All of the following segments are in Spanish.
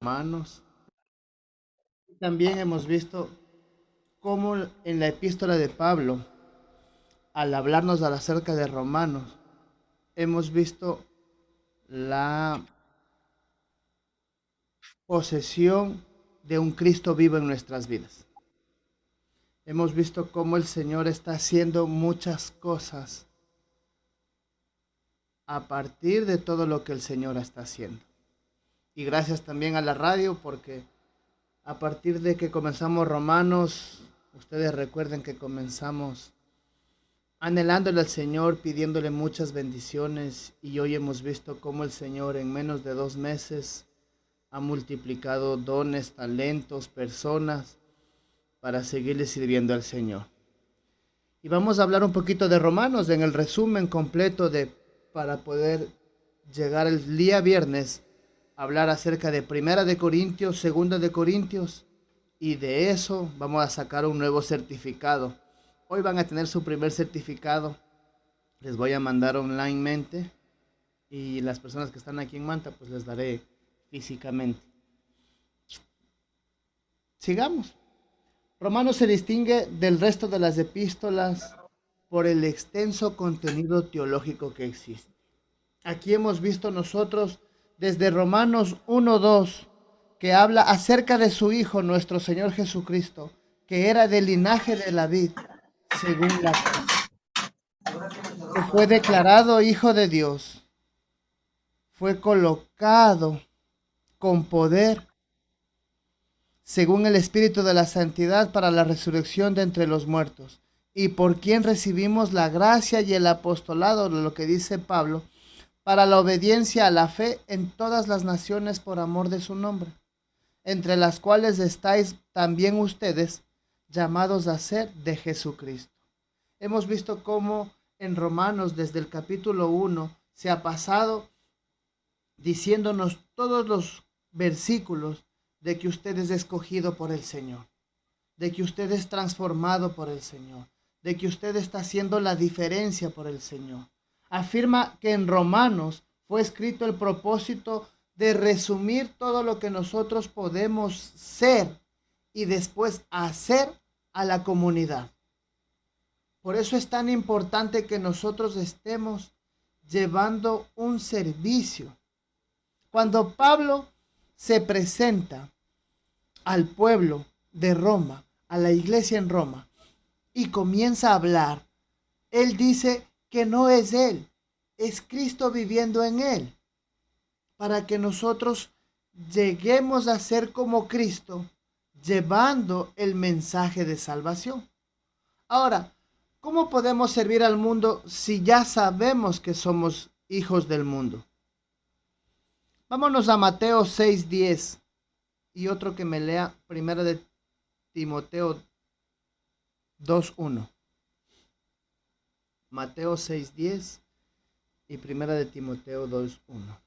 Romanos. También hemos visto cómo en la epístola de Pablo, al hablarnos acerca de Romanos, hemos visto la posesión de un Cristo vivo en nuestras vidas. Hemos visto cómo el Señor está haciendo muchas cosas a partir de todo lo que el Señor está haciendo. Y gracias también a la radio, porque a partir de que comenzamos Romanos, ustedes recuerden que comenzamos anhelándole al Señor, pidiéndole muchas bendiciones, y hoy hemos visto cómo el Señor en menos de 2 meses ha multiplicado dones, talentos, personas para seguirle sirviendo al Señor. Y vamos a hablar un poquito de Romanos en el resumen completo para poder llegar el día viernes a hablar acerca de Primera de Corintios, Segunda de Corintios, y de eso vamos a sacar un nuevo certificado. Hoy van a tener su primer certificado. Les voy a mandar onlinemente, y las personas que están aquí en Manta pues les daré físicamente. Sigamos. Romanos se distingue del resto de las epístolas por el extenso contenido teológico que existe. Aquí hemos visto nosotros desde Romanos 1:2 que habla acerca de su Hijo, nuestro Señor Jesucristo, que era del linaje de David, según la carne, que fue declarado Hijo de Dios, fue colocado con poder según el Espíritu de la Santidad para la resurrección de entre los muertos, y por quien recibimos la gracia y el apostolado, lo que dice Pablo, para la obediencia a la fe en todas las naciones por amor de su nombre, entre las cuales estáis también ustedes, llamados a ser de Jesucristo. Hemos visto cómo en Romanos, desde el capítulo 1, se ha pasado diciéndonos todos los versículos de que usted es escogido por el Señor, de que usted es transformado por el Señor, de que usted está haciendo la diferencia por el Señor. Afirma que en Romanos fue escrito el propósito de resumir todo lo que nosotros podemos ser y después hacer a la comunidad. Por eso es tan importante que nosotros estemos llevando un servicio. Cuando Pablo se presenta al pueblo de Roma, a la iglesia en Roma, y comienza a hablar, él dice que no es él, es Cristo viviendo en él, para que nosotros lleguemos a ser como Cristo, llevando el mensaje de salvación. Ahora, ¿cómo podemos servir al mundo si ya sabemos que somos hijos del mundo? Vámonos a Mateo 6:10 y otro que me lea primero de Timoteo 2:1. Mateo 6:10 y primera de Timoteo 2:1.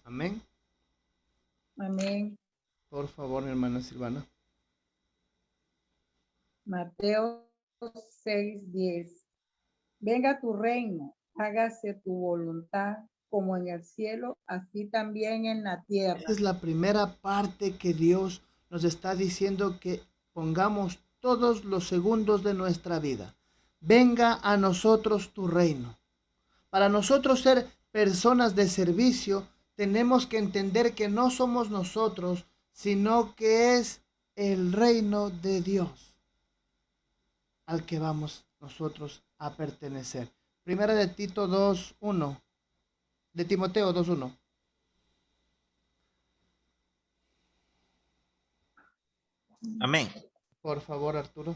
Amén. Amén. Por favor, mi hermana Silvana. Mateo 6:10. Venga tu reino, hágase tu voluntad como en el cielo, así también en la tierra. Esa es la primera parte que Dios nos está diciendo que pongamos todos los segundos de nuestra vida. Venga a nosotros tu reino. Para nosotros ser personas de servicio, tenemos que entender que no somos nosotros, sino que es el reino de Dios al que vamos nosotros a pertenecer. Primera de Tito 2:1, de Timoteo 2:1. Amén. Por favor, Arturo.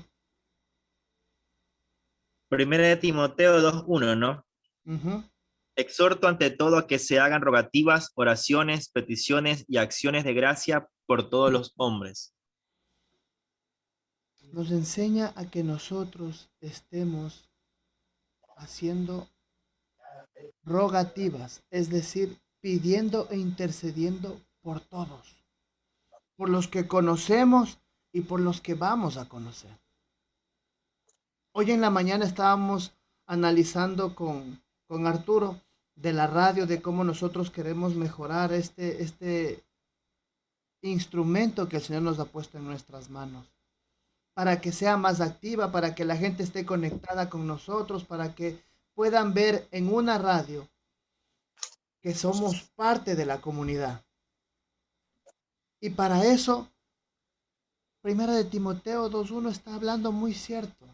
Primera de Timoteo 2:1, ¿no? Exhorto ante todo a que se hagan rogativas, oraciones, peticiones y acciones de gracia por todos los hombres. Nos enseña a que nosotros estemos haciendo rogativas, es decir, pidiendo e intercediendo por todos, por los que conocemos y por los que vamos a conocer. Hoy en la mañana estábamos analizando con Arturo de la radio, de cómo nosotros queremos mejorar este instrumento que el Señor nos ha puesto en nuestras manos, para que sea más activa, para que la gente esté conectada con nosotros, para que puedan ver en una radio que somos parte de la comunidad. Y para eso, Primera de Timoteo 2:1 está hablando muy cierto.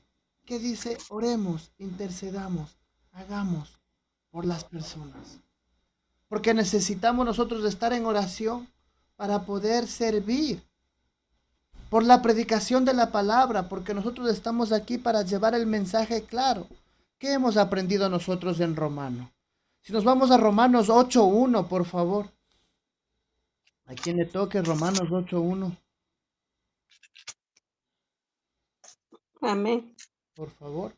¿Qué dice? Oremos, intercedamos, hagamos por las personas. Porque necesitamos nosotros estar en oración para poder servir. Por la predicación de la palabra, porque nosotros estamos aquí para llevar el mensaje claro. ¿Qué hemos aprendido nosotros en Romano? Si nos vamos a Romanos 8:1, por favor. ¿A quién le toque Romanos 8:1? Amén. Por favor.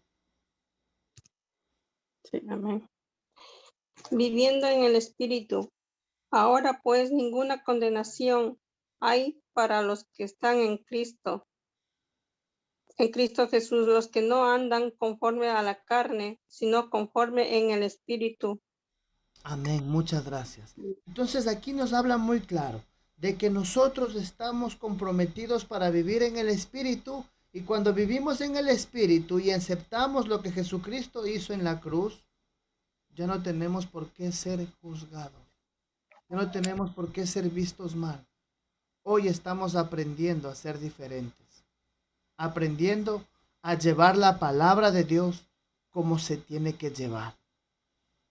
Sí, amén. Viviendo en el Espíritu. Ahora pues ninguna condenación hay para los que están en Cristo Jesús, los que no andan conforme a la carne, sino conforme en el Espíritu. Amén, muchas gracias. Entonces aquí nos habla muy claro de que nosotros estamos comprometidos para vivir en el Espíritu, y cuando vivimos en el Espíritu y aceptamos lo que Jesucristo hizo en la cruz, ya no tenemos por qué ser juzgados, ya no tenemos por qué ser vistos mal. Hoy estamos aprendiendo a ser diferentes, aprendiendo a llevar la palabra de Dios como se tiene que llevar.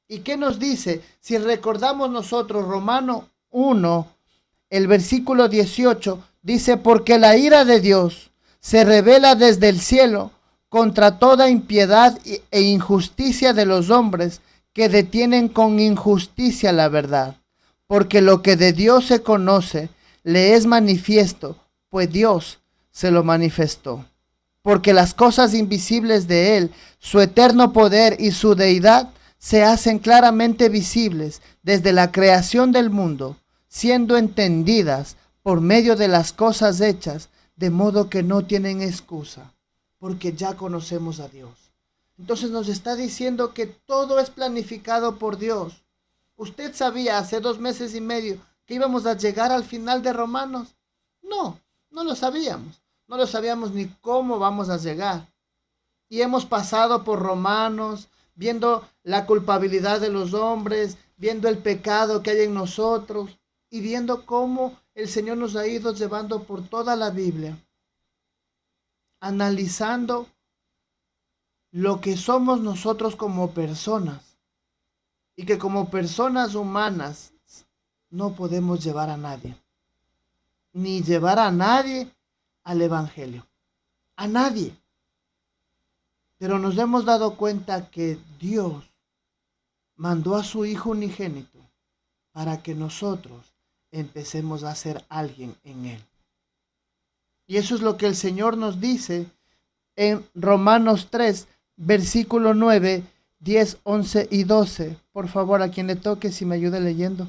¿Y qué nos dice? Si recordamos nosotros Romano 1, el versículo 18, dice, porque la ira de Dios se revela desde el cielo contra toda impiedad e injusticia de los hombres que detienen con injusticia la verdad. Porque lo que de Dios se conoce le es manifiesto, pues Dios se lo manifestó. Porque las cosas invisibles de Él, su eterno poder y su deidad, se hacen claramente visibles desde la creación del mundo, siendo entendidas por medio de las cosas hechas, de modo que no tienen excusa, porque ya conocemos a Dios. Entonces nos está diciendo que todo es planificado por Dios. ¿Usted sabía hace 2 meses y medio que íbamos a llegar al final de Romanos? No, no lo sabíamos. No lo sabíamos ni cómo vamos a llegar. Y hemos pasado por Romanos, viendo la culpabilidad de los hombres, viendo el pecado que hay en nosotros y viendo cómo el Señor nos ha ido llevando por toda la Biblia, analizando lo que somos nosotros como personas, y que como personas humanas no podemos llevar a nadie, ni llevar a nadie al Evangelio, a nadie. Pero nos hemos dado cuenta que Dios mandó a su Hijo unigénito para que nosotros empecemos a ser alguien en Él. Y eso es lo que el Señor nos dice en Romanos 3, versículo 9, 10, 11 y 12. Por favor, a quien le toque, si me ayuda leyendo.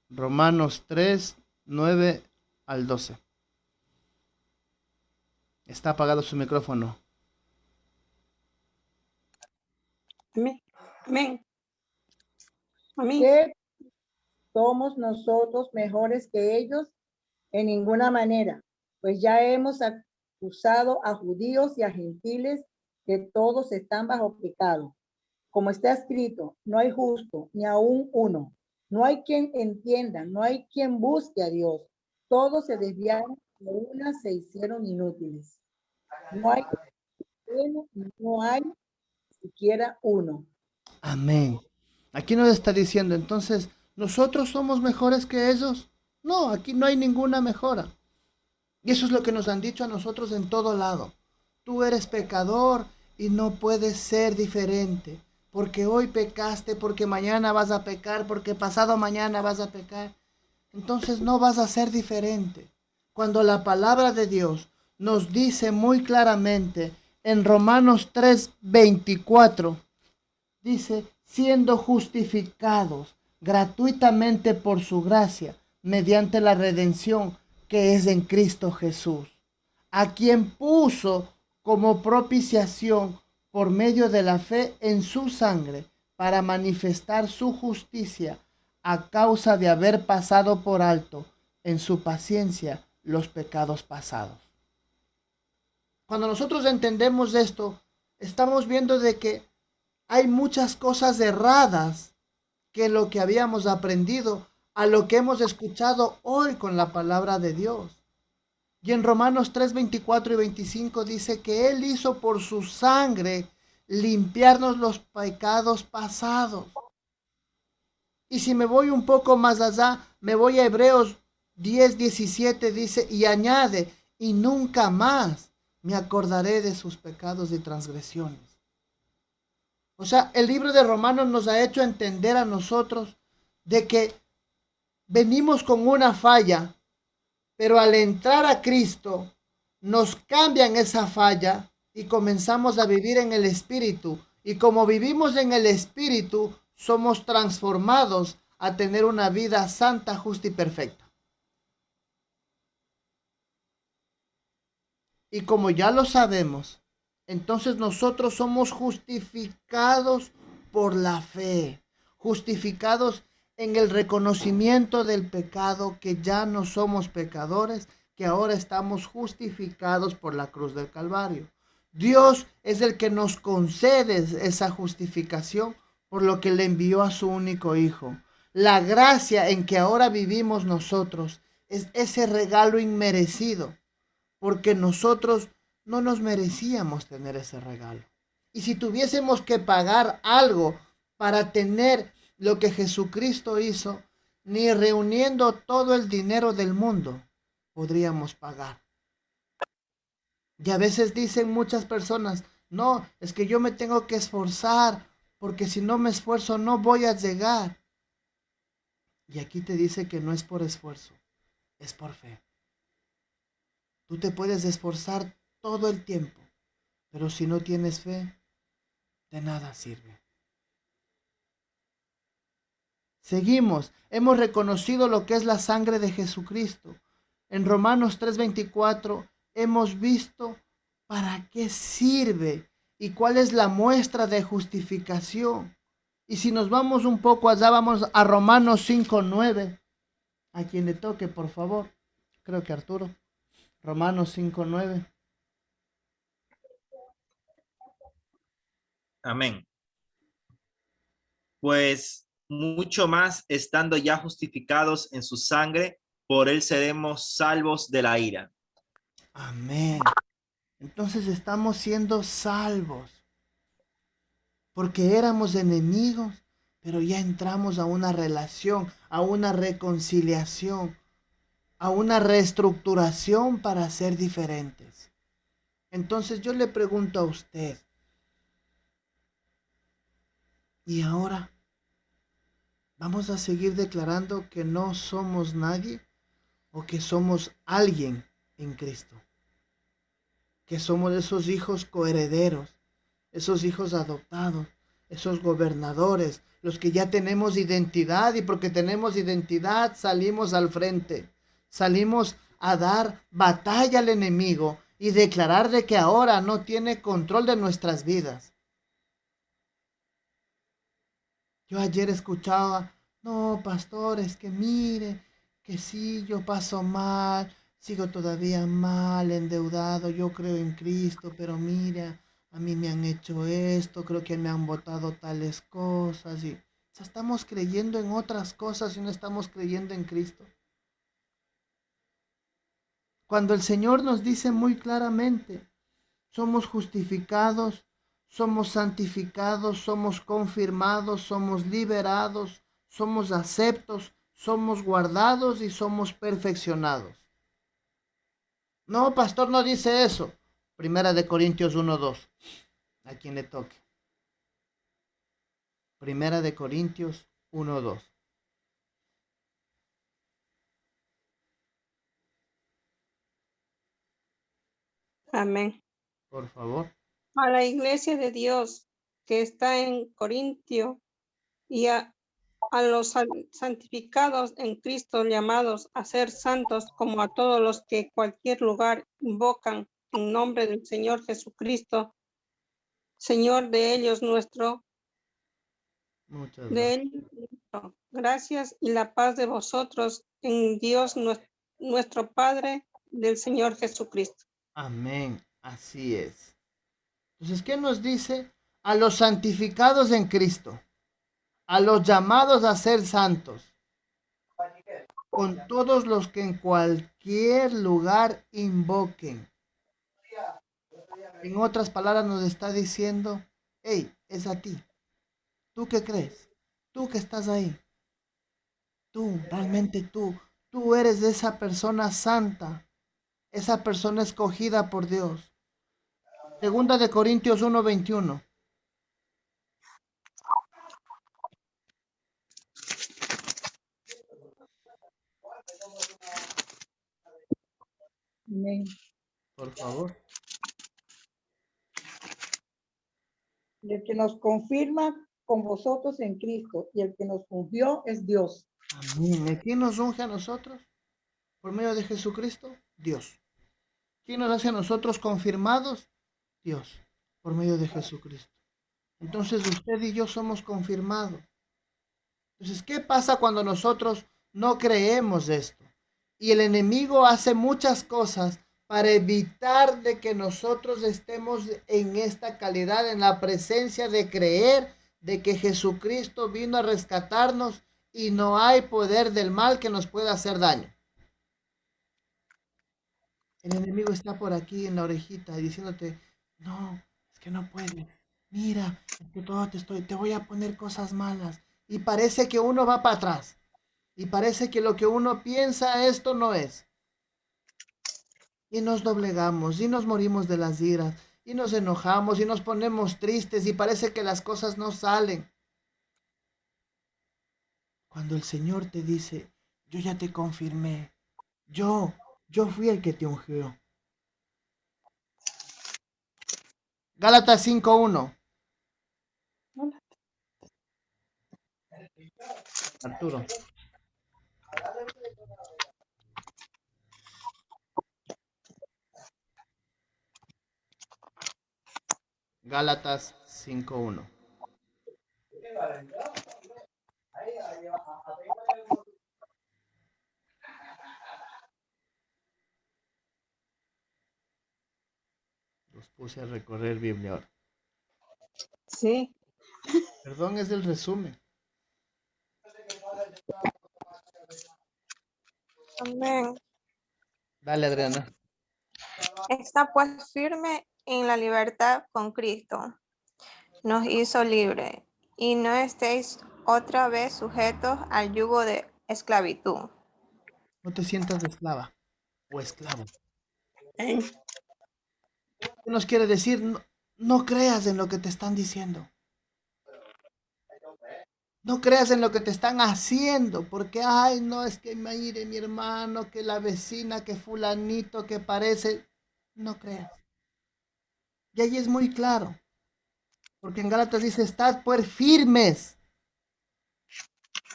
Romanos 3, 9 al 12. Está apagado su micrófono. Amén. Amén. Amén. ¿Qué somos nosotros mejores que ellos? En ninguna manera, pues ya hemos acusado a judíos y a gentiles que todos están bajo pecado. Como está escrito, no hay justo, ni aún uno. No hay quien entienda, no hay quien busque a Dios. Todos se desviaron, de una se hicieron inútiles. No hay bueno, no hay siquiera uno. Amén. Aquí nos está diciendo, entonces, ¿nosotros somos mejores que ellos? No, aquí no hay ninguna mejora. Y eso es lo que nos han dicho a nosotros en todo lado. Tú eres pecador y no puedes ser diferente. Porque hoy pecaste, porque mañana vas a pecar, porque pasado mañana vas a pecar. Entonces no vas a ser diferente. Cuando la palabra de Dios nos dice muy claramente en Romanos 3:24, dice, siendo justificados gratuitamente por su gracia, mediante la redención que es en Cristo Jesús, a quien puso como propiciación por medio de la fe en su sangre para manifestar su justicia a causa de haber pasado por alto en su paciencia los pecados pasados. Cuando nosotros entendemos esto, estamos viendo de que hay muchas cosas erradas que lo que habíamos aprendido a lo que hemos escuchado hoy con la palabra de Dios. Y en Romanos 3, 24 y 25 dice que Él hizo por su sangre limpiarnos los pecados pasados. Y si me voy un poco más allá, me voy a Hebreos 10, 17, dice, y añade, y nunca más me acordaré de sus pecados y transgresiones. O sea, el libro de Romanos nos ha hecho entender a nosotros de que venimos con una falla, pero al entrar a Cristo nos cambian esa falla y comenzamos a vivir en el Espíritu. Y como vivimos en el Espíritu, somos transformados a tener una vida santa, justa y perfecta. Y como ya lo sabemos, entonces nosotros somos justificados por la fe, justificados en el reconocimiento del pecado, que ya no somos pecadores, que ahora estamos justificados por la cruz del Calvario. Dios es el que nos concede esa justificación, por lo que le envió a su único Hijo. La gracia en que ahora vivimos nosotros es ese regalo inmerecido, porque nosotros no nos merecíamos tener ese regalo. Y si tuviésemos que pagar algo para tener lo que Jesucristo hizo, ni reuniendo todo el dinero del mundo podríamos pagar. Y a veces dicen muchas personas, no, es que yo me tengo que esforzar, porque si no me esfuerzo no voy a llegar. Y aquí te dice que no es por esfuerzo, es por fe. Tú te puedes esforzar todo el tiempo, pero si no tienes fe, de nada sirve. Seguimos, hemos reconocido lo que es la sangre de Jesucristo. En Romanos 3:24 hemos visto para qué sirve y cuál es la muestra de justificación. Y si nos vamos un poco allá, vamos a Romanos 5:9. A quien le toque, por favor. Creo que Arturo. Romanos 5:9. Amén. Pues mucho más, estando ya justificados en su sangre, por él seremos salvos de la ira. Amén. Entonces estamos siendo salvos, porque éramos enemigos, pero ya entramos a una relación, a una reconciliación, a una reestructuración para ser diferentes. Entonces yo le pregunto a usted, ¿y ahora vamos a seguir declarando que no somos nadie o que somos alguien en Cristo? Que somos esos hijos coherederos, esos hijos adoptados, esos gobernadores, los que ya tenemos identidad, y porque tenemos identidad salimos al frente, salimos a dar batalla al enemigo y declarar de que ahora no tiene control de nuestras vidas. Yo ayer escuchaba, no, pastor, es que mire, que sí, yo paso mal, sigo todavía mal, endeudado, yo creo en Cristo, pero mira, a mí me han hecho esto, creo que me han botado tales cosas, y o sea, estamos creyendo en otras cosas y no estamos creyendo en Cristo. Cuando el Señor nos dice muy claramente, somos justificados, somos santificados, somos confirmados, somos liberados, somos aceptos, somos guardados y somos perfeccionados. No, pastor, no dice eso. Primera de Corintios 1:2. A quien le toque. Primera de Corintios 1:2. Amén. Por favor. A la iglesia de Dios que está en Corintio y a a los santificados en Cristo, llamados a ser santos, como a todos los que en cualquier lugar invocan en nombre del Señor Jesucristo, Señor de ellos nuestro, Muchas de gracias. él nuestro. Gracias y la paz de vosotros en Dios nuestro Padre, del Señor Jesucristo. Amén. Así es. Entonces, ¿qué nos dice? A los santificados en Cristo, a los llamados a ser santos, con todos los que en cualquier lugar invoquen. En otras palabras nos está diciendo, hey, es a ti. ¿Tú qué crees? Tú que estás ahí. Tú, realmente tú eres esa persona santa, esa persona escogida por Dios. Segunda de Corintios 1:21. Amén. Por favor. Y el que nos confirma con vosotros en Cristo y el que nos ungió es Dios. Amén. ¿Y quién nos unge a nosotros? Por medio de Jesucristo, Dios. ¿Quién nos hace a nosotros confirmados? Dios, por medio de Jesucristo. Entonces usted y yo somos confirmados. Entonces, ¿qué pasa cuando nosotros no creemos esto? Y el enemigo hace muchas cosas para evitar de que nosotros estemos en esta calidad, en la presencia de creer de que Jesucristo vino a rescatarnos y no hay poder del mal que nos pueda hacer daño. El enemigo está por aquí en la orejita diciéndote, no, es que no puedes. Mira, es que te voy a poner cosas malas. Y parece que uno va para atrás. Y parece que lo que uno piensa, esto no es. Y nos doblegamos, y nos morimos de las iras, y nos enojamos, y nos ponemos tristes, y parece que las cosas no salen. Cuando el Señor te dice, yo ya te confirmé, yo fui el que te ungió. Gálatas 5:1. Arturo. Gálatas 5:1. Los puse a recorrer Biblia ahora. Sí. Perdón, es el resumen. Amén. Dale, Adriana. Está pues firme en la libertad con Cristo. Nos hizo libre y no estéis otra vez sujetos al yugo de esclavitud. No te sientas esclava o esclavo. Amén. ¿Qué nos quiere decir? No, no creas en lo que te están diciendo. No creas en lo que te están haciendo, porque, ay, no, es que mire mi hermano, que la vecina, que fulanito, que parece. No creas. Y ahí es muy claro, porque en Gálatas dice, estad pues firmes.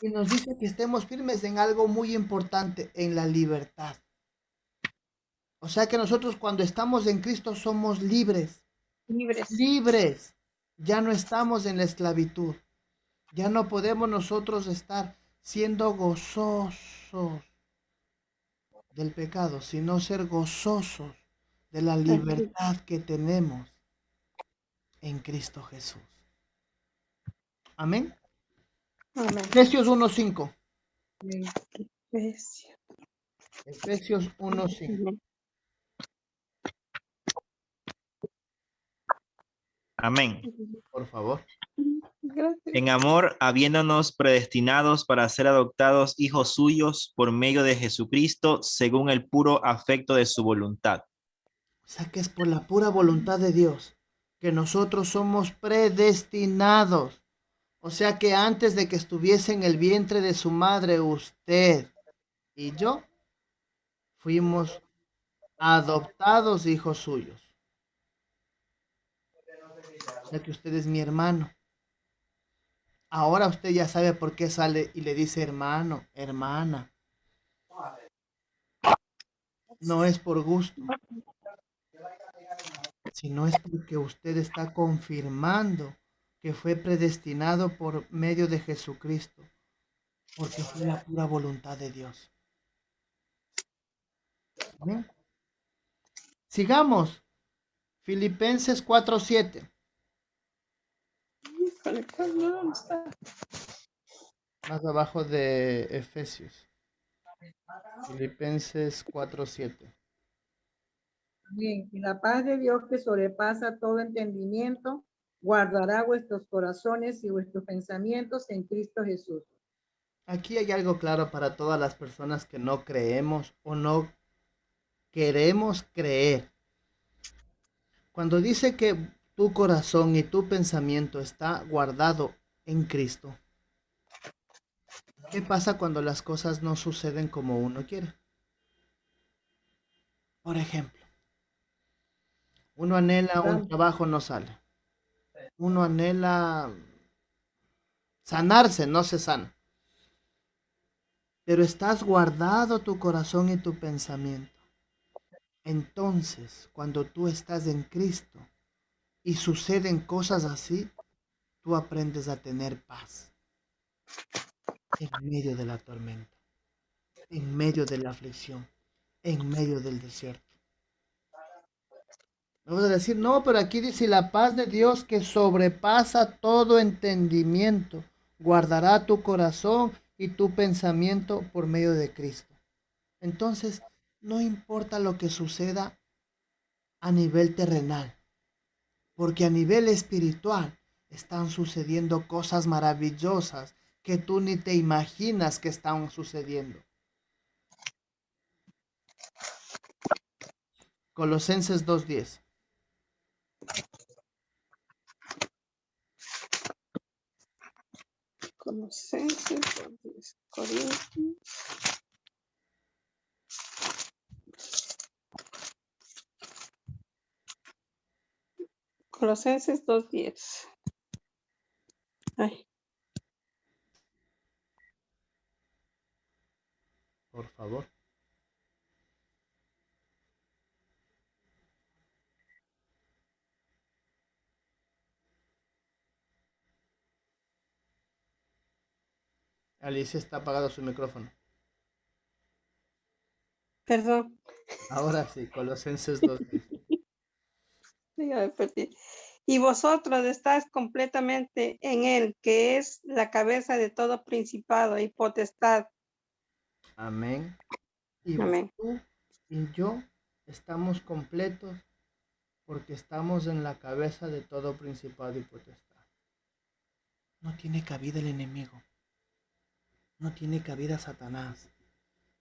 Y nos dice que estemos firmes en algo muy importante, en la libertad. O sea que nosotros cuando estamos en Cristo somos libres. Libres. Libres. Ya no estamos en la esclavitud. Ya no podemos nosotros estar siendo gozosos del pecado, sino ser gozosos de la libertad que tenemos en Cristo Jesús. Amén. Amén. Efesios 1:5. Gracias. Efesios 1:5. Amén. Por favor. Gracias. En amor, habiéndonos predestinados para ser adoptados hijos suyos por medio de Jesucristo, según el puro afecto de su voluntad. O sea que es por la pura voluntad de Dios que nosotros somos predestinados. O sea que antes de que estuviese en el vientre de su madre, usted y yo fuimos adoptados hijos suyos. O sea que usted es mi hermano. Ahora usted ya sabe por qué sale y le dice hermano, hermana. No es por gusto, sino es porque usted está confirmando que fue predestinado por medio de Jesucristo, porque fue la pura voluntad de Dios. Amén. Sigamos. Filipenses 4:7. ¿Cuál está? Más abajo de Efesios. Filipenses 4:7. Bien, y la paz de Dios que sobrepasa todo entendimiento, guardará vuestros corazones y vuestros pensamientos en Cristo Jesús. Aquí hay algo claro para todas las personas que no creemos o no queremos creer. Cuando dice que tu corazón y tu pensamiento está guardado en Cristo, ¿qué pasa cuando las cosas no suceden como uno quiere? Por ejemplo, uno anhela un trabajo, no sale. Uno anhela sanarse, no se sana. Pero estás guardado tu corazón y tu pensamiento. Entonces, cuando tú estás en Cristo y suceden cosas así, tú aprendes a tener paz en medio de la tormenta, en medio de la aflicción, en medio del desierto. Vamos a decir, no, pero aquí dice la paz de Dios que sobrepasa todo entendimiento, guardará tu corazón y tu pensamiento por medio de Cristo. Entonces, no importa lo que suceda a nivel terrenal, porque a nivel espiritual están sucediendo cosas maravillosas que tú ni te imaginas que están sucediendo. Colosenses 2:10. Colosenses, Corintios. Colosenses 2:10. Ay, Por favor. Alicia está apagado su micrófono. perdón. Ahora sí, Colosenses 2:10. Ya me perdí. Y vosotros estáis completamente en él, que es la cabeza de todo principado y potestad. Amén. Y Amén. tú y yo estamos completos porque estamos en la cabeza de todo principado y potestad. No tiene cabida el enemigo. No tiene cabida Satanás.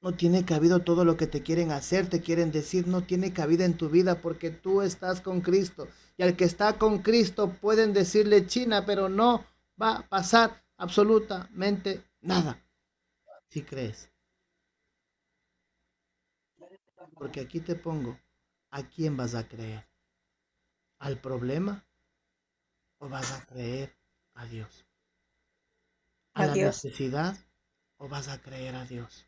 No tiene cabida todo lo que te quieren hacer, te quieren decir, no tiene cabida en tu vida porque tú estás con Cristo. Y al que está con Cristo pueden decirle China, pero no va a pasar absolutamente nada. Si crees. Porque aquí te pongo, ¿a quién vas a creer? ¿Al problema o vas a creer a Dios? ¿A la Adiós. necesidad o vas a creer a Dios?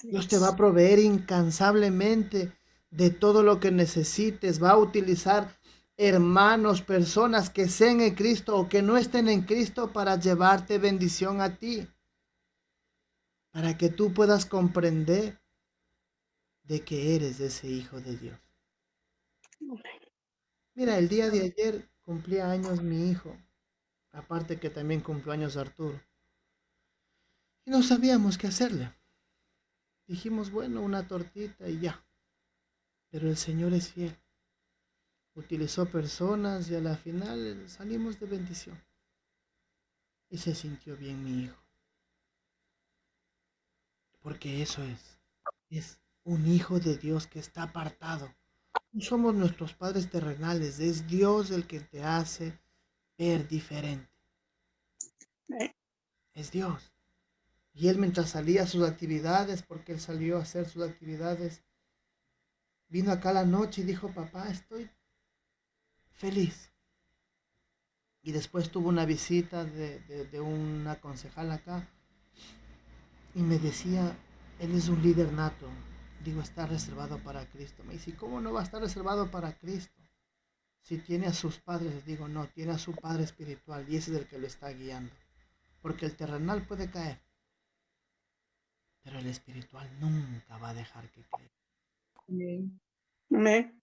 Dios te va a Adiós. proveer incansablemente de todo lo que necesites. Va a utilizar hermanos, personas que sean en Cristo o que no estén en Cristo para llevarte bendición a ti. Para que tú puedas comprender de que eres ese hijo de Dios. Mira, el día de ayer cumplía años mi hijo. Aparte que también cumplió años Arturo. Y no sabíamos qué hacerle. Dijimos, bueno, una tortita y ya. Pero el Señor es fiel. Utilizó personas y a la final salimos de bendición. Y se sintió bien mi hijo. Porque eso es. Es un hijo de Dios que está apartado. No somos nuestros padres terrenales. Es Dios el que te hace ver diferente. Es Dios. Y él mientras salía a sus actividades, porque él salió a hacer sus actividades, vino acá la noche y dijo, papá, estoy feliz. Y después tuvo una visita de una concejal acá y me decía, él es un líder nato. Digo, está reservado para Cristo. Me dice, ¿cómo no va a estar reservado para Cristo? Si tiene a sus padres, les digo, no, tiene a su padre espiritual y ese es el que lo está guiando. Porque el terrenal puede caer, pero el espiritual nunca va a dejar que caiga. Amén. Amén.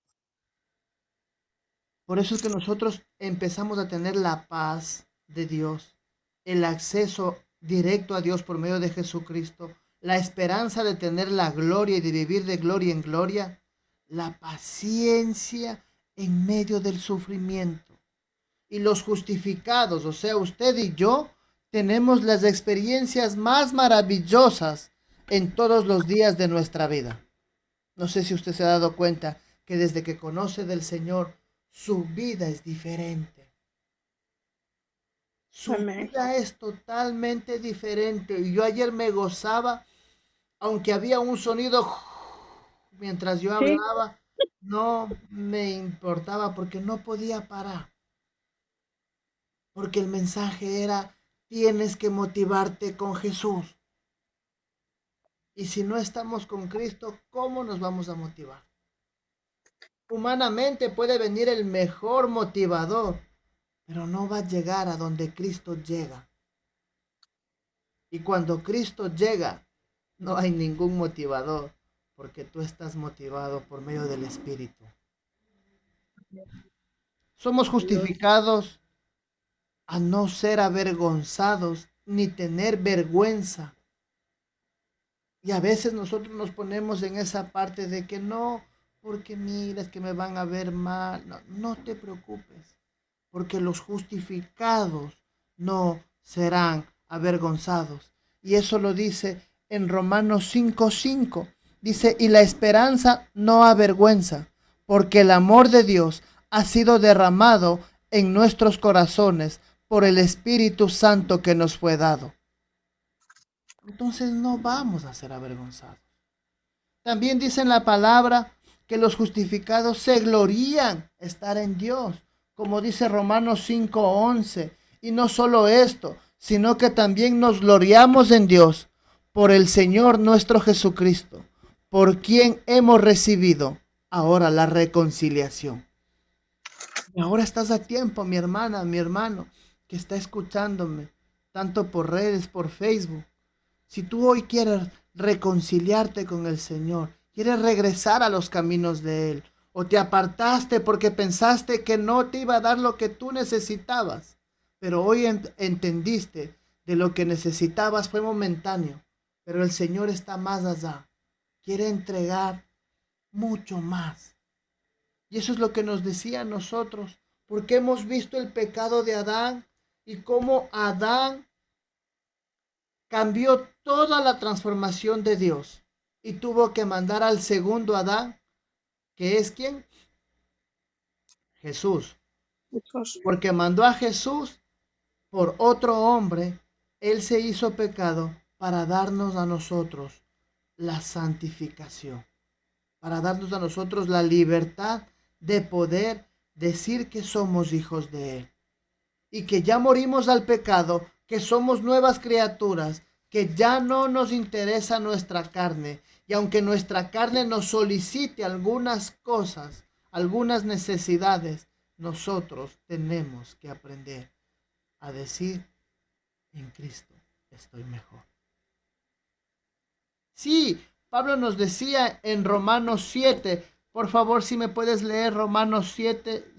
Por eso es que nosotros empezamos a tener la paz de Dios, el acceso directo a Dios por medio de Jesucristo, la esperanza de tener la gloria y de vivir de gloria en gloria, la paciencia en medio del sufrimiento. Y los justificados, o sea, usted y yo, tenemos las experiencias más maravillosas en todos los días de nuestra vida. No sé si usted se ha dado cuenta que desde que conoce del Señor, su vida es diferente. Su Amén. vida es totalmente diferente. Y yo ayer me gozaba, aunque había un sonido mientras yo Sí, hablaba, no me importaba porque no podía parar. Porque el mensaje era, tienes que motivarte con Jesús. Y si no estamos con Cristo, ¿cómo nos vamos a motivar? Humanamente puede venir el mejor motivador, pero no va a llegar a donde Cristo llega. Y cuando Cristo llega, no hay ningún motivador, porque tú estás motivado por medio del Espíritu. Somos justificados a no ser avergonzados ni tener vergüenza. Y a veces nosotros nos ponemos en esa parte de que no, porque mira, es que me van a ver mal. No, no te preocupes, porque los justificados no serán avergonzados. Y eso lo dice en Romanos 5:5. Dice, y la esperanza no avergüenza, porque el amor de Dios ha sido derramado en nuestros corazones por el Espíritu Santo que nos fue dado. Entonces no vamos a ser avergonzados. También dice en la palabra que los justificados se glorían estar en Dios, como dice Romanos 5:11. Y no solo esto, sino que también nos gloriamos en Dios por el Señor nuestro Jesucristo, por quien hemos recibido ahora la reconciliación. Y ahora estás a tiempo, mi hermana, mi hermano, que está escuchándome, tanto por redes, por Facebook. Si tú hoy quieres reconciliarte con el Señor, quieres regresar a los caminos de Él, o te apartaste porque pensaste que no te iba a dar lo que tú necesitabas, pero hoy entendiste de lo que necesitabas fue momentáneo, pero el Señor está más allá, quiere entregar mucho más. Y eso es lo que nos decía a nosotros, porque hemos visto el pecado de Adán y cómo Adán cambió toda la transformación de Dios y tuvo que mandar al segundo Adán, que es ¿quién? Jesús. Jesús. Porque mandó a Jesús por otro hombre, él se hizo pecado para darnos a nosotros la santificación, para darnos a nosotros la libertad de poder decir que somos hijos de Él y que ya morimos al pecado, que somos nuevas criaturas, que ya no nos interesa nuestra carne. Y aunque nuestra carne nos solicite algunas cosas, algunas necesidades, nosotros tenemos que aprender a decir, en Cristo estoy mejor. Sí, Pablo nos decía en Romanos 7, por favor, si me puedes leer Romanos 7,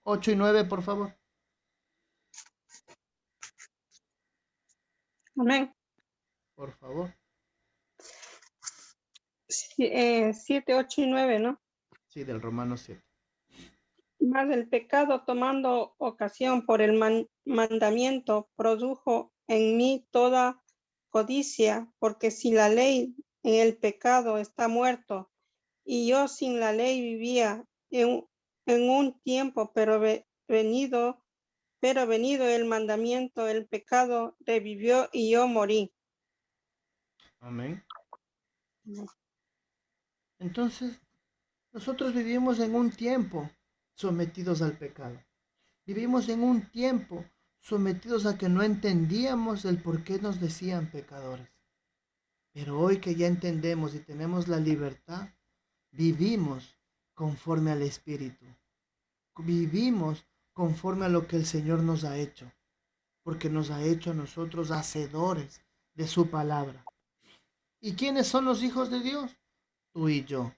8 y 9, por favor. Amén. Por favor. 7, 8 y 9, ¿no? Sí, del Romanos 7. Mas el pecado, tomando ocasión por el mandamiento, produjo en mí toda codicia, porque si la ley en el pecado está muerto, y yo sin la ley vivía en un tiempo, pero venido el mandamiento, el pecado revivió y yo morí. Amén. Entonces, nosotros vivimos en un tiempo sometidos al pecado. Vivimos en un tiempo sometidos a que no entendíamos el por qué nos decían pecadores. Pero hoy que ya entendemos y tenemos la libertad, vivimos conforme al Espíritu. Vivimos conforme a lo que el Señor nos ha hecho, porque nos ha hecho a nosotros hacedores de su palabra. ¿Y quiénes son los hijos de Dios? Tú y yo.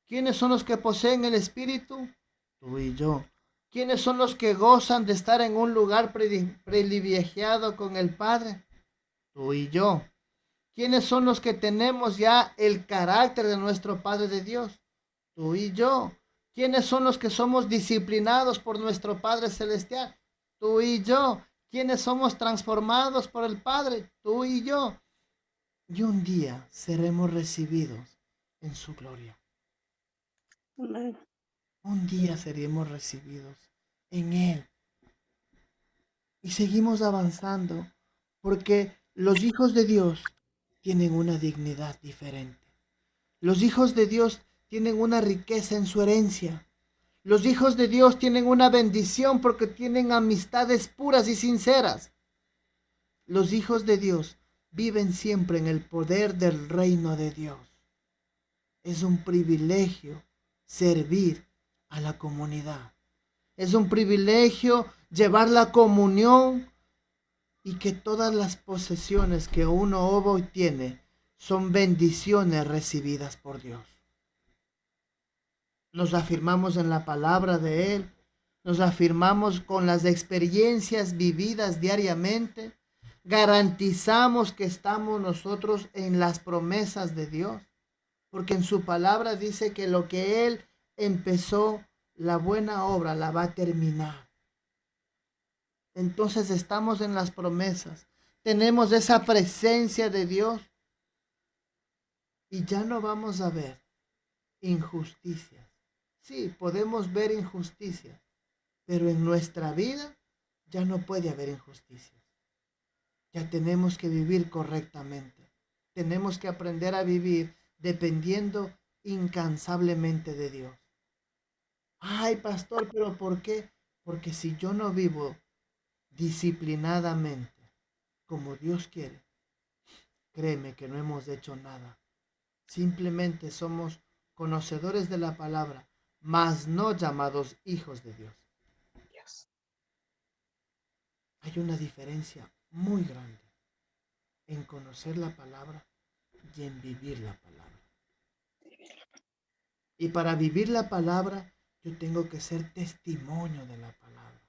¿Quiénes son los que poseen el Espíritu? Tú y yo. ¿Quiénes son los que gozan de estar en un lugar privilegiado con el Padre? Tú y yo. ¿Quiénes son los que tenemos ya el carácter de nuestro Padre de Dios? Tú y yo. ¿Quiénes son los que somos disciplinados por nuestro Padre Celestial? Tú y yo. ¿Quiénes somos transformados por el Padre? Tú y yo. Y un día seremos recibidos en su gloria. Amén. Un día seremos recibidos en Él. Y seguimos avanzando porque los hijos de Dios tienen una dignidad diferente. Los hijos de Dios tienen una riqueza en su herencia. Los hijos de Dios tienen una bendición porque tienen amistades puras y sinceras. Los hijos de Dios viven siempre en el poder del reino de Dios. Es un privilegio servir a la comunidad. Es un privilegio llevar la comunión y que todas las posesiones que uno hoy tiene son bendiciones recibidas por Dios. Nos afirmamos en la palabra de Él, nos afirmamos con las experiencias vividas diariamente, garantizamos que estamos nosotros en las promesas de Dios, porque en su palabra dice que lo que Él empezó, la buena obra la va a terminar. Entonces estamos en las promesas, tenemos esa presencia de Dios y ya no vamos a ver injusticias. Sí, podemos ver injusticias, pero en nuestra vida ya no puede haber injusticias. Ya tenemos que vivir correctamente. Tenemos que aprender a vivir dependiendo incansablemente de Dios. Ay, pastor, pero ¿por qué? Porque si yo no vivo disciplinadamente como Dios quiere, créeme que no hemos hecho nada. Simplemente somos conocedores de la palabra, mas no llamados hijos de Dios. Hay una diferencia muy grande en conocer la palabra y en vivir la palabra. Y para vivir la palabra, yo tengo que ser testimonio de la palabra.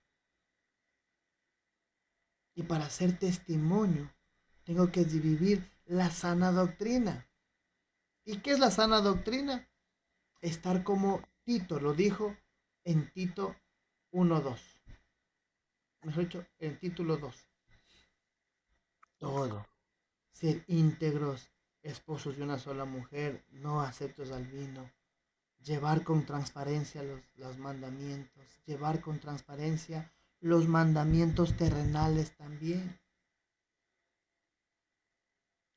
Y para ser testimonio, tengo que vivir la sana doctrina. ¿Y qué es la sana doctrina? Estar como Tito lo dijo en Tito 1:2. Mejor dicho, en título 2. Todo. Ser íntegros, esposos de una sola mujer, no aceptos al vino. Llevar con transparencia los mandamientos. Llevar con transparencia los mandamientos terrenales también.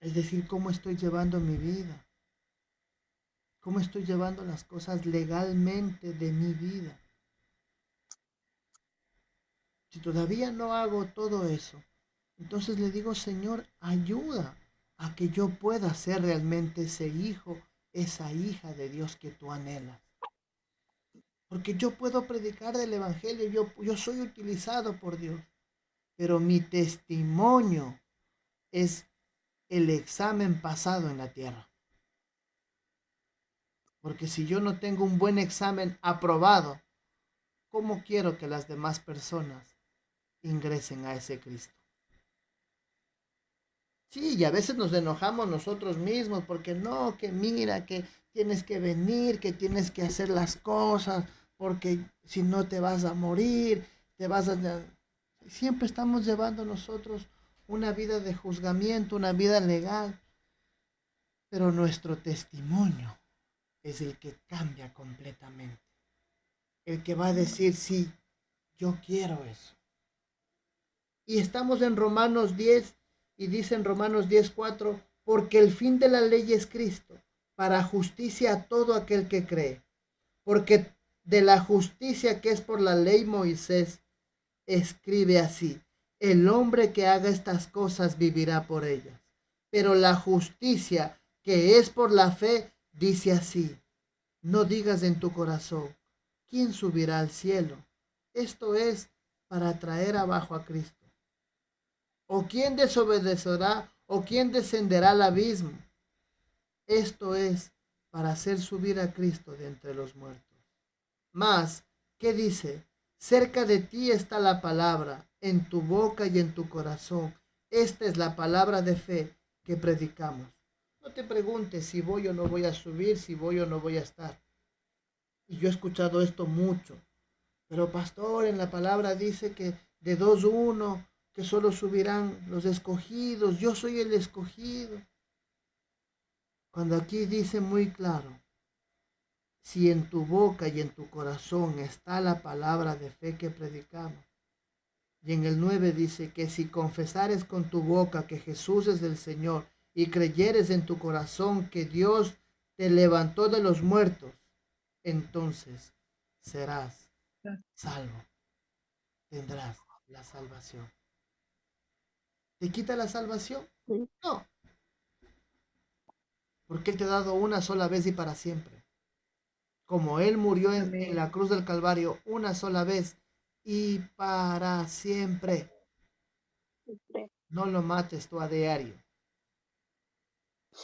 Es decir, cómo estoy llevando mi vida. Cómo estoy llevando las cosas legalmente de mi vida. Si todavía no hago todo eso, entonces le digo, Señor, ayuda a que yo pueda ser realmente ese hijo, esa hija de Dios que tú anhelas. Porque yo puedo predicar del Evangelio, yo soy utilizado por Dios, pero mi testimonio es el examen pasado en la tierra. Porque si yo no tengo un buen examen aprobado, ¿cómo quiero que las demás personas ingresen a ese Cristo? Sí, y a veces nos enojamos nosotros mismos porque no, que mira, que tienes que venir, que tienes que hacer las cosas, porque si no te vas a morir, te vas a... Siempre estamos llevando nosotros una vida de juzgamiento, una vida legal, pero nuestro testimonio es el que cambia completamente. El que va a decir, sí, yo quiero eso. Y estamos en Romanos 10 y dice en Romanos 10:4, porque el fin de la ley es Cristo, para justicia a todo aquel que cree. Porque de la justicia que es por la ley Moisés, escribe así: el hombre que haga estas cosas vivirá por ellas. Pero la justicia que es por la fe dice así: no digas en tu corazón, ¿quién subirá al cielo? Esto es para traer abajo a Cristo. ¿O quién desobedecerá? ¿O quién descenderá al abismo? Esto es para hacer subir a Cristo de entre los muertos. Mas, ¿qué dice? Cerca de ti está la palabra, en tu boca y en tu corazón. Esta es la palabra de fe que predicamos. No te preguntes si voy o no voy a subir, si voy o no voy a estar. Y yo he escuchado esto mucho. Pero pastor, en la palabra dice que de 2-1, que solo subirán los escogidos. Yo soy el escogido. Cuando aquí dice muy claro: si en tu boca y en tu corazón está la palabra de fe que predicamos. Y en el 9 dice que si confesares con tu boca que Jesús es el Señor y creyeres en tu corazón que Dios te levantó de los muertos, entonces serás salvo. Tendrás la salvación. ¿Te quita la salvación? No. Porque Él te ha dado una sola vez y para siempre. Como Él murió en la cruz del Calvario una sola vez y para siempre. No lo mates tú a diario.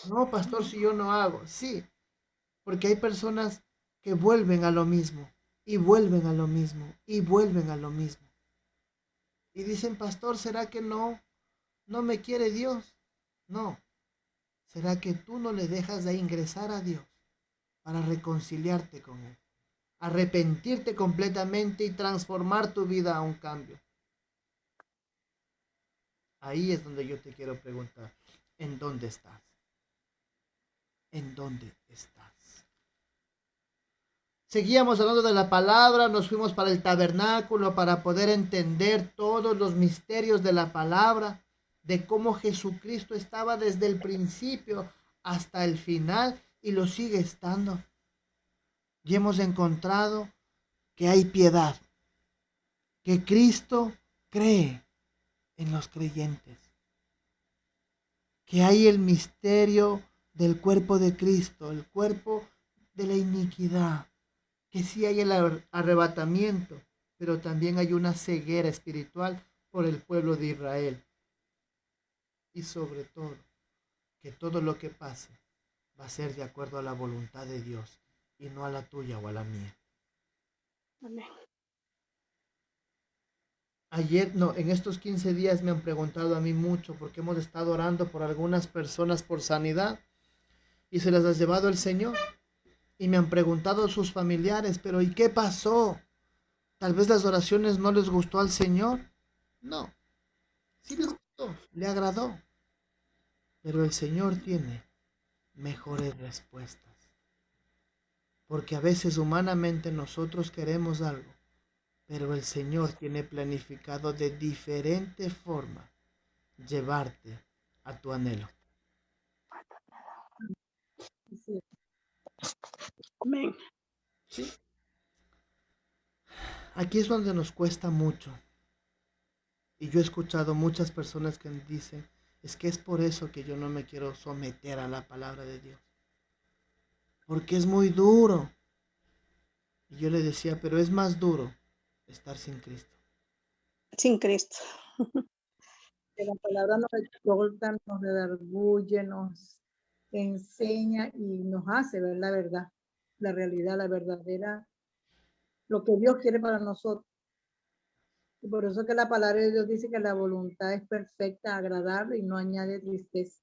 No, pastor, si yo no hago. Sí, porque hay personas que vuelven a lo mismo, y vuelven a lo mismo, y vuelven a lo mismo. Y dicen: pastor, ¿será que no me quiere Dios? No. ¿Será que tú no le dejas de ingresar a Dios para reconciliarte con Él? Arrepentirte completamente y transformar tu vida a un cambio. Ahí es donde yo te quiero preguntar: ¿en dónde estás? ¿En dónde estás? Seguíamos hablando de la palabra, nos fuimos para el tabernáculo para poder entender todos los misterios de la palabra, de cómo Jesucristo estaba desde el principio hasta el final y lo sigue estando. Y hemos encontrado que hay piedad, que Cristo cree en los creyentes, que hay el misterio del cuerpo de Cristo, el cuerpo de la iniquidad, que sí hay el arrebatamiento, pero también hay una ceguera espiritual por el pueblo de Israel. Y sobre todo, que todo lo que pase va a ser de acuerdo a la voluntad de Dios y no a la tuya o a la mía. Amén. En estos 15 días me han preguntado a mí mucho, porque hemos estado orando por algunas personas por sanidad y se las ha llevado el Señor. Y me han preguntado sus familiares: pero ¿y qué pasó? Tal vez las oraciones no les gustó al Señor. No, sí les gustó, le agradó. Pero el Señor tiene mejores respuestas. Porque a veces humanamente nosotros queremos algo, pero el Señor tiene planificado de diferente forma llevarte a tu anhelo. Amén. ¿Sí? Aquí es donde nos cuesta mucho. Y yo he escuchado muchas personas que dicen: es que es por eso que yo no me quiero someter a la palabra de Dios, porque es muy duro. Y yo le decía: pero es más duro estar sin Cristo. Sin Cristo. Que la palabra nos exhorta, nos redarguye, nos enseña y nos hace ver la verdad, la realidad, la verdadera, lo que Dios quiere para nosotros. Y por eso que la palabra de Dios dice que la voluntad es perfecta, agradable y no añade tristeza.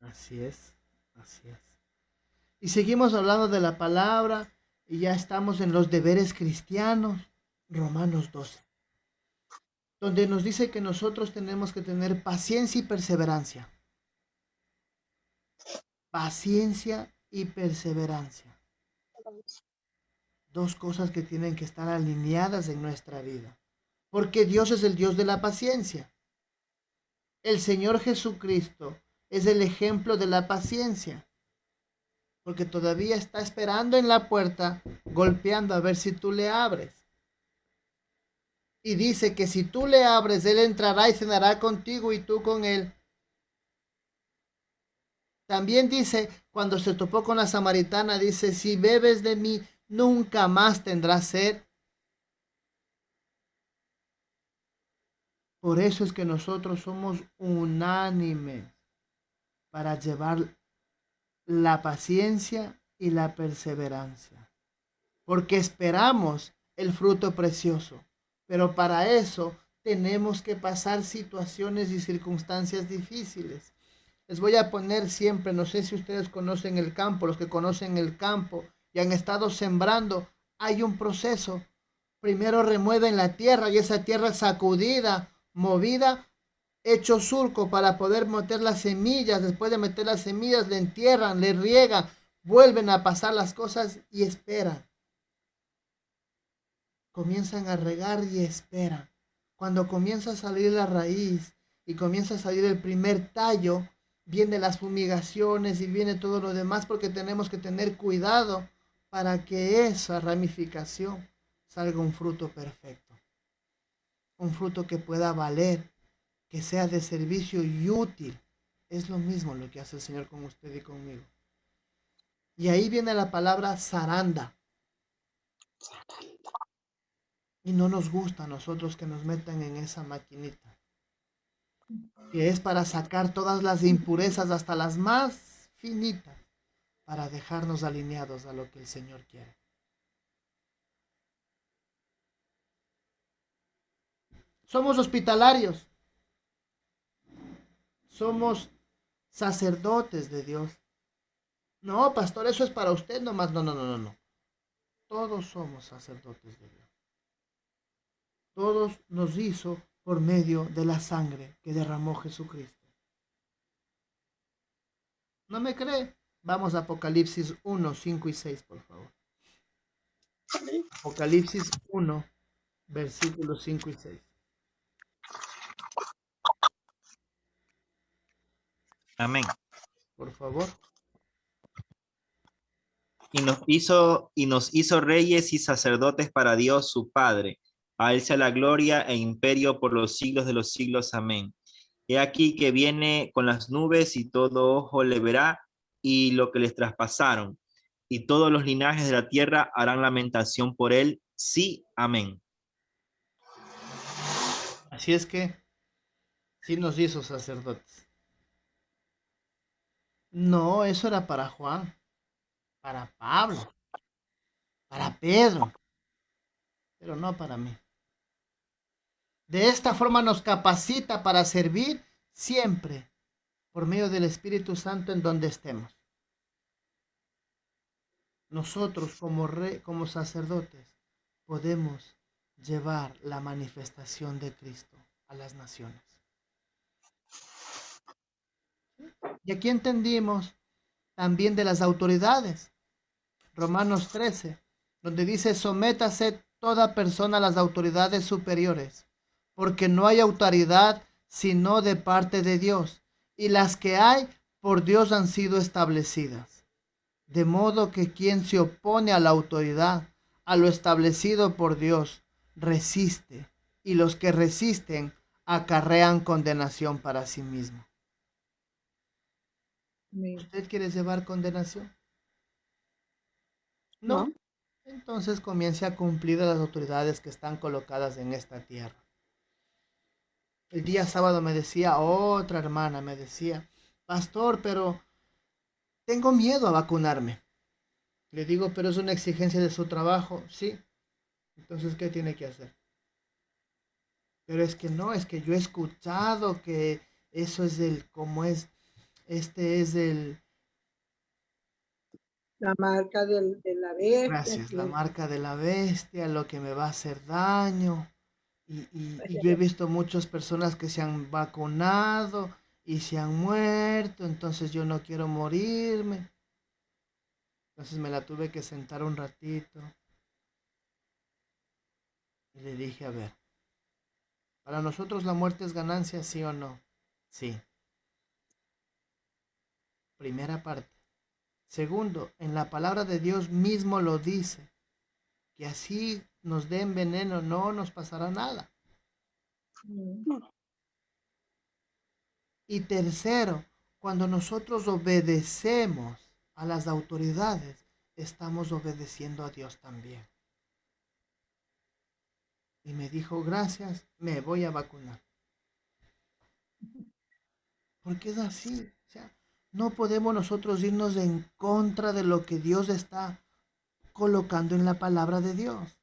Así es, así es. Y seguimos hablando de la palabra y ya estamos en los deberes cristianos, Romanos 12, donde nos dice que nosotros tenemos que tener paciencia y perseverancia. Paciencia y perseverancia. Dos cosas que tienen que estar alineadas en nuestra vida. Porque Dios es el Dios de la paciencia. El Señor Jesucristo es el ejemplo de la paciencia. Porque todavía está esperando en la puerta, golpeando a ver si tú le abres. Y dice que si tú le abres, él entrará y cenará contigo y tú con él. También dice, cuando se topó con la samaritana, dice, si bebes de mí, nunca más tendrás sed. Por eso es que nosotros somos unánimes para llevar la paciencia y la perseverancia, porque esperamos el fruto precioso, pero para eso tenemos que pasar situaciones y circunstancias difíciles. Les voy a poner siempre, no sé si ustedes conocen el campo, los que conocen el campo y han estado sembrando, hay un proceso. Primero remueven la tierra y esa tierra sacudida, movida, hecho surco para poder meter las semillas. Después de meter las semillas, le entierran, le riegan, vuelven a pasar las cosas y esperan. Comienzan a regar y esperan. Cuando comienza a salir la raíz y comienza a salir el primer tallo, vienen las fumigaciones y viene todo lo demás porque tenemos que tener cuidado para que esa ramificación salga un fruto perfecto. Un fruto que pueda valer, que sea de servicio y útil. Es lo mismo lo que hace el Señor con usted y conmigo. Y ahí viene la palabra zaranda. Y no nos gusta a nosotros que nos metan en esa maquinita, que es para sacar todas las impurezas hasta las más finitas, para dejarnos alineados a lo que el Señor quiere. Somos hospitalarios, somos sacerdotes de Dios. No, pastor, eso es para usted nomás. No, no, no, no, no. Todos somos sacerdotes de Dios. Todos nos hizo por medio de la sangre que derramó Jesucristo. ¿No me cree? Vamos a Apocalipsis 1, 5 y 6, por favor. Apocalipsis 1, versículos 5 y 6. Amén. Por favor. Y nos hizo reyes y sacerdotes para Dios su Padre. A él sea la gloria e imperio por los siglos de los siglos. Amén. He aquí que viene con las nubes y todo ojo le verá y lo que les traspasaron. Y todos los linajes de la tierra harán lamentación por él. Sí, amén. Así es que sí nos hizo sacerdotes. No, eso era para Juan, para Pablo, para Pedro, pero no para mí. De esta forma nos capacita para servir siempre por medio del Espíritu Santo en donde estemos. Nosotros como sacerdotes podemos llevar la manifestación de Cristo a las naciones. Y aquí entendimos también de las autoridades. Romanos 13, donde dice, sométase toda persona a las autoridades superiores, porque no hay autoridad sino de parte de Dios, y las que hay por Dios han sido establecidas. De modo que quien se opone a la autoridad, a lo establecido por Dios, resiste, y los que resisten acarrean condenación para sí mismo. ¿Usted quiere llevar condenación? No. Entonces comience a cumplir las autoridades que están colocadas en esta tierra. El día sábado me decía otra hermana, me decía, pastor, pero tengo miedo a vacunarme. Le digo, pero es una exigencia de su trabajo. Sí. Entonces, ¿qué tiene que hacer? Pero es que no, es que yo he escuchado que eso es como es, este es la marca de la bestia. Gracias, la marca de la bestia, lo que me va a hacer daño. Y yo he visto muchas personas que se han vacunado y se han muerto, entonces yo no quiero morirme. Entonces me la tuve que sentar un ratito. Y le dije, a ver, ¿para nosotros la muerte es ganancia, sí o no? Sí. Primera parte. Segundo, en la palabra de Dios mismo lo dice, que así nos den veneno, no nos pasará nada. Y tercero, cuando nosotros obedecemos a las autoridades, estamos obedeciendo a Dios también. Y me dijo, gracias, me voy a vacunar. Porque es así. O sea, no podemos nosotros irnos en contra de lo que Dios está colocando en la palabra de Dios.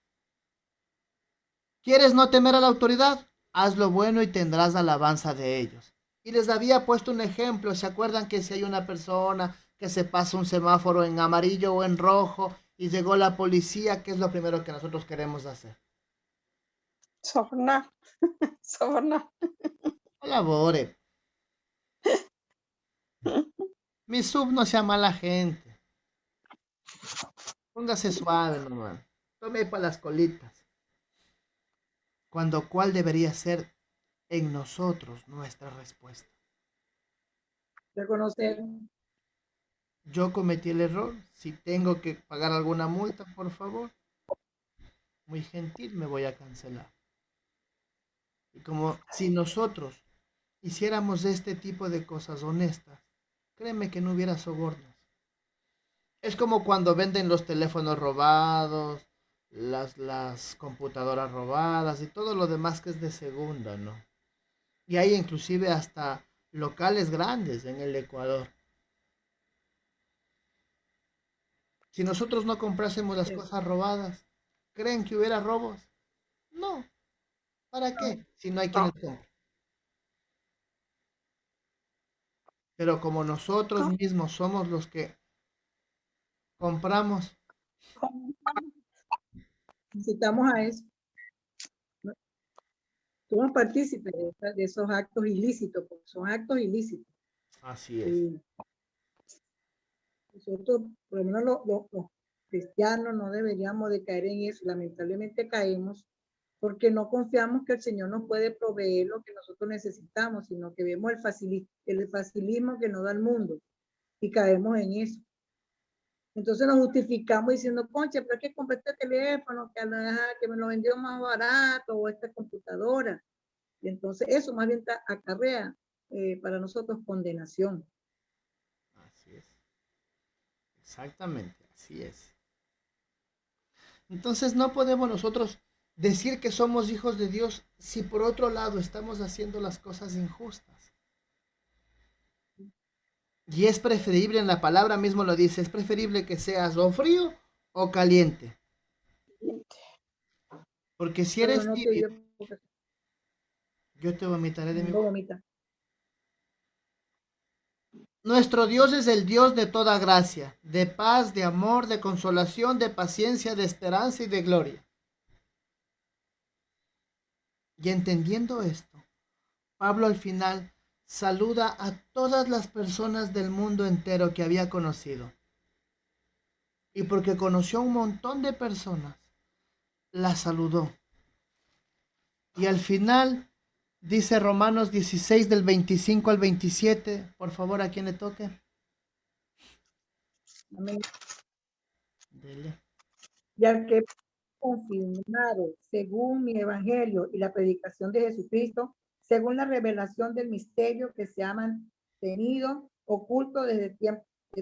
¿Quieres no temer a la autoridad? Haz lo bueno y tendrás alabanza de ellos. Y les había puesto un ejemplo. ¿Se acuerdan que si hay una persona que se pasa un semáforo en amarillo o en rojo y llegó la policía, qué es lo primero que nosotros queremos hacer? Sobornar. Sobornar. Colabore. Mi sub no sea mala gente. Póngase suave nomás. Tome para las colitas. ¿Cuál debería ser en nosotros nuestra respuesta? Reconocer. Yo cometí el error. Si tengo que pagar alguna multa, por favor, muy gentil, me voy a cancelar. Y como si nosotros hiciéramos este tipo de cosas honestas, créeme que no hubiera sobornos. Es como cuando venden los teléfonos robados, las computadoras robadas y todo lo demás que es de segunda, ¿no? Y hay inclusive hasta locales grandes en el Ecuador. Si nosotros no comprásemos las cosas robadas, ¿creen que hubiera robos? No. ¿Para qué? Si no hay quienes compren. Pero como nosotros mismos somos los que compramos, Necesitamos a eso. Somos partícipes de esos actos ilícitos, porque son actos ilícitos. así es. Y nosotros, por lo menos los cristianos, no deberíamos de caer en eso. Lamentablemente caemos porque no confiamos que el Señor nos puede proveer lo que nosotros necesitamos, sino que vemos el facilismo que nos da el mundo y caemos en eso. Entonces nos justificamos diciendo, concha, pero es que compré este teléfono, que me lo vendió más barato, o esta computadora. Y entonces eso más bien acarrea para nosotros condenación. Así es. Exactamente, así es. Entonces no podemos nosotros decir que somos hijos de Dios si por otro lado estamos haciendo las cosas injustas. Y es preferible, en la palabra mismo lo dice, es preferible que seas o frío o caliente. Porque si Pero eres no te tibio, dio porque yo te vomitaré de mi no boca. vomita. Nuestro Dios es el Dios de toda gracia, de paz, de amor, de consolación, de paciencia, de esperanza y de gloria. Y entendiendo esto, Pablo al final saluda a todas las personas del mundo entero que había conocido. Y porque conoció a un montón de personas, las saludó. Y al final dice Romanos 16 del 25 al 27, por favor, a quien le toque. Amén. Dele. Y al que confirmado según mi evangelio y la predicación de Jesucristo, según la revelación del misterio que se ha mantenido oculto desde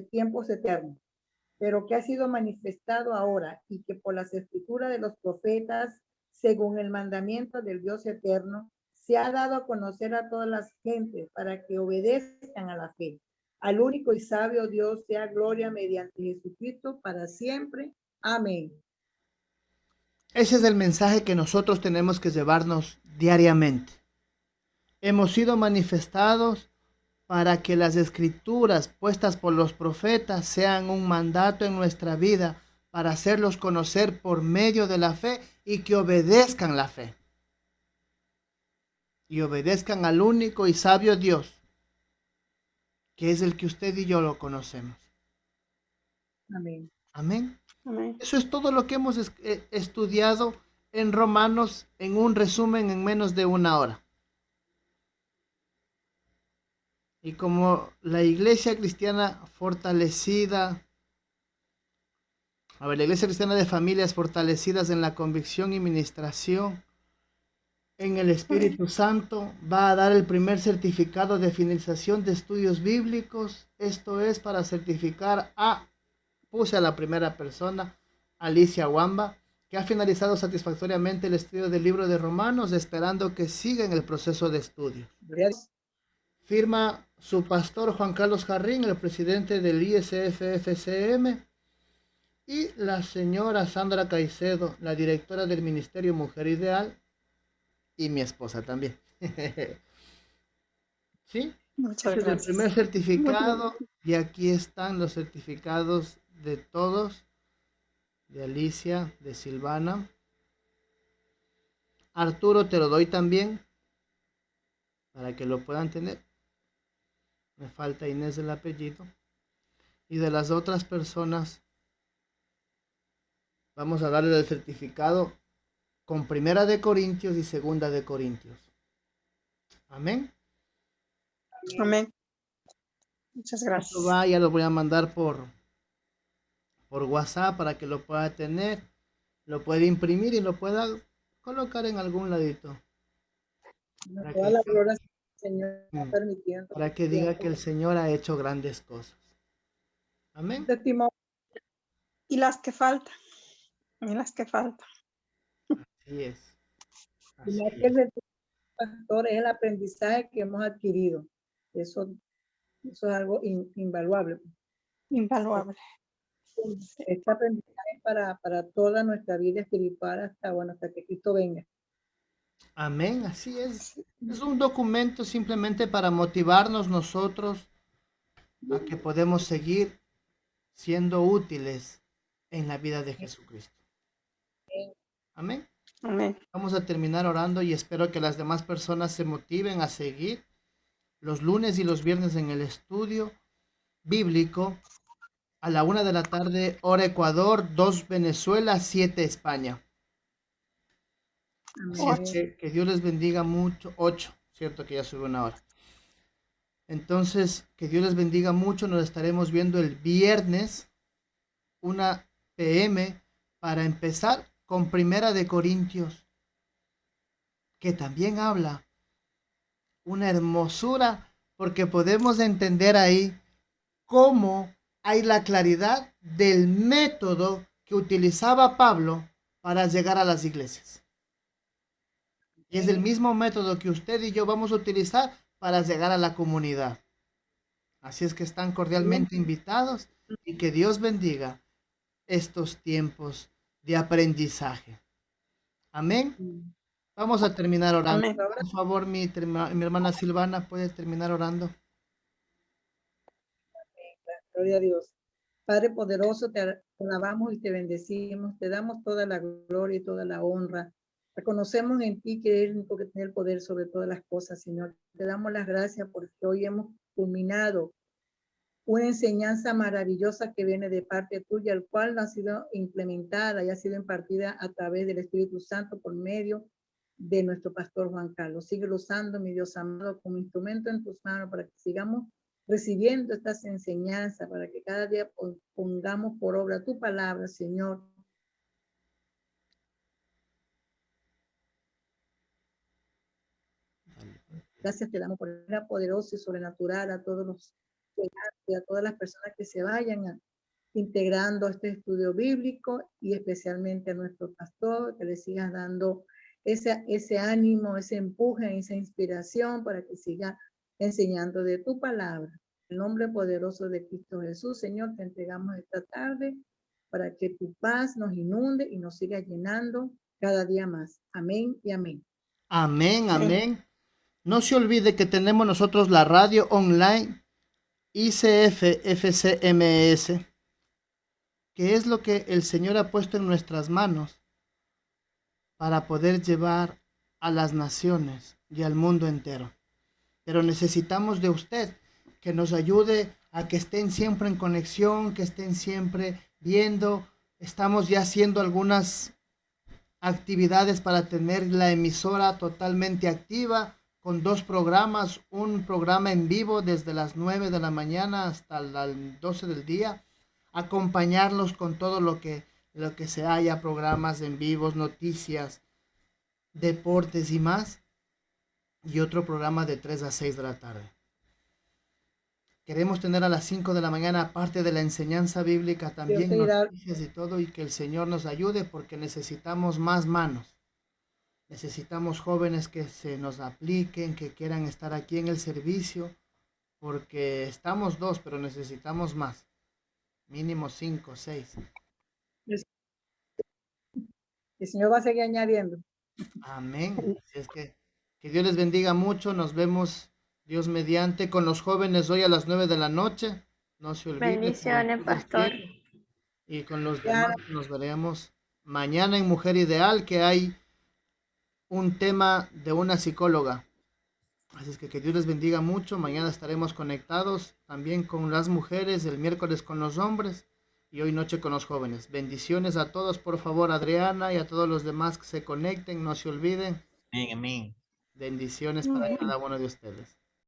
tiempos eternos, pero que ha sido manifestado ahora y que por las escrituras de los profetas, según el mandamiento del Dios eterno, se ha dado a conocer a todas las gentes para que obedezcan a la fe. Al único y sabio Dios sea gloria mediante Jesucristo para siempre. Amén. Ese es el mensaje que nosotros tenemos que llevarnos diariamente. Hemos sido manifestados para que las escrituras puestas por los profetas sean un mandato en nuestra vida para hacerlos conocer por medio de la fe y que obedezcan la fe. Y obedezcan al único y sabio Dios, que es el que usted y yo lo conocemos. Amén. Amén. Amén. Eso es todo lo que hemos estudiado en Romanos en un resumen en menos de una hora. Y como la iglesia cristiana fortalecida, A ver, la Iglesia Cristiana de Familias Fortalecidas en la Convicción y Ministración en el Espíritu Santo va a dar el primer certificado de finalización de estudios bíblicos. Esto es para certificar puse a la primera persona, Alicia Wamba, que ha finalizado satisfactoriamente el estudio del libro de Romanos, esperando que siga en el proceso de estudio. Firma su pastor Juan Carlos Jarrín, el presidente del ISF-FCM, y la señora Sandra Caicedo, la directora del Ministerio Mujer Ideal, y mi esposa también. ¿Sí? Muchas Este es el gracias. primer certificado y aquí están los certificados de todos, de Alicia, de Silvana. Arturo, te lo doy también para que lo puedan tener. Me falta Inés del apellido. Y de las otras personas, vamos a darle el certificado con Primera de Corintios y Segunda de Corintios. Amén. Amén. Muchas Esto gracias. va, ya lo voy a mandar por WhatsApp para que lo pueda tener, lo puede imprimir y lo pueda colocar en algún ladito. Para Toda la que, gloria, Señor, permitiendo. para que diga que el Señor ha hecho grandes cosas. Amén. Testimonio. Y las que faltan. Y las que faltan. Así es. Y Así más es. que el pastor es el aprendizaje que hemos adquirido. Eso es algo invaluable. Invaluable. Este aprendizaje para toda nuestra vida espiritual hasta que Cristo venga. Amén, así es. Es un documento simplemente para motivarnos nosotros a que podemos seguir siendo útiles en la vida de Jesucristo. Amén. Amén. Vamos a terminar orando y espero que las demás personas se motiven a seguir los lunes y los viernes en el estudio bíblico a la 1 de la tarde, hora Ecuador, 2 Venezuela, 7 España. Así es que Dios les bendiga mucho. 8, cierto que ya sube una hora. Entonces, que Dios les bendiga mucho. Nos estaremos viendo el viernes, 1 p.m., para empezar con Primera de Corintios, que también habla una hermosura, porque podemos entender ahí cómo hay la claridad del método que utilizaba Pablo para llegar a las iglesias. Y es el mismo método que usted y yo vamos a utilizar para llegar a la comunidad. Así es que están cordialmente invitados y que Dios bendiga estos tiempos de aprendizaje. Amén. Vamos a terminar orando. Amén. Por favor, mi hermana Silvana puede terminar orando. Gloria a Dios. Padre poderoso, te alabamos y te bendecimos. Te damos toda la gloria y toda la honra. Reconocemos en ti que eres el único que tiene el poder sobre todas las cosas, Señor. Te damos las gracias porque hoy hemos culminado una enseñanza maravillosa que viene de parte tuya, el cual ha sido implementada y ha sido impartida a través del Espíritu Santo por medio de nuestro pastor Juan Carlos. Sigue usando, mi Dios amado, como instrumento en tus manos para que sigamos recibiendo estas enseñanzas, para que cada día pongamos por obra tu palabra, Señor. Gracias te damos por el poderoso y sobrenatural a todos los y a todas las personas que se vayan integrando a este estudio bíblico y especialmente a nuestro pastor, que le sigas dando ese ánimo, ese empuje, esa inspiración para que siga enseñando de tu palabra. En el nombre poderoso de Cristo Jesús, Señor, te entregamos esta tarde para que tu paz nos inunde y nos siga llenando cada día más. Amén y amén. Amén, amén. No se olvide que tenemos nosotros la radio online ICF-FCMS, que es lo que el Señor ha puesto en nuestras manos para poder llevar a las naciones y al mundo entero. Pero necesitamos de usted que nos ayude a que estén siempre en conexión, que estén siempre viendo. Estamos ya haciendo algunas actividades para tener la emisora totalmente activa, con 2 programas, un programa en vivo desde las 9 de la mañana hasta las 12 del día, acompañarlos con todo lo que se haya, programas en vivos, noticias, deportes y más. Y otro programa de 3 a 6 de la tarde. Queremos tener a las 5 de la mañana, aparte de la enseñanza bíblica, también sí, noticias y todo, y que el Señor nos ayude porque necesitamos más manos. Necesitamos jóvenes que se nos apliquen, que quieran estar aquí en el servicio, porque estamos 2, pero necesitamos más. Mínimo 5, 6. El Señor va a seguir añadiendo. Amén. Así es que Dios les bendiga mucho. Nos vemos, Dios mediante, con los jóvenes hoy a las 9 de la noche. No se olviden. Bendiciones, pastor. Y con los demás nos veremos mañana en Mujer Ideal, que hay un tema de una psicóloga. Así es que Dios les bendiga mucho. Mañana estaremos conectados también con las mujeres, el miércoles con los hombres y hoy noche con los jóvenes. Bendiciones a todos, por favor, Adriana, y a todos los demás que se conecten. No se olviden. Amén, amén. Bendiciones para cada uno de ustedes.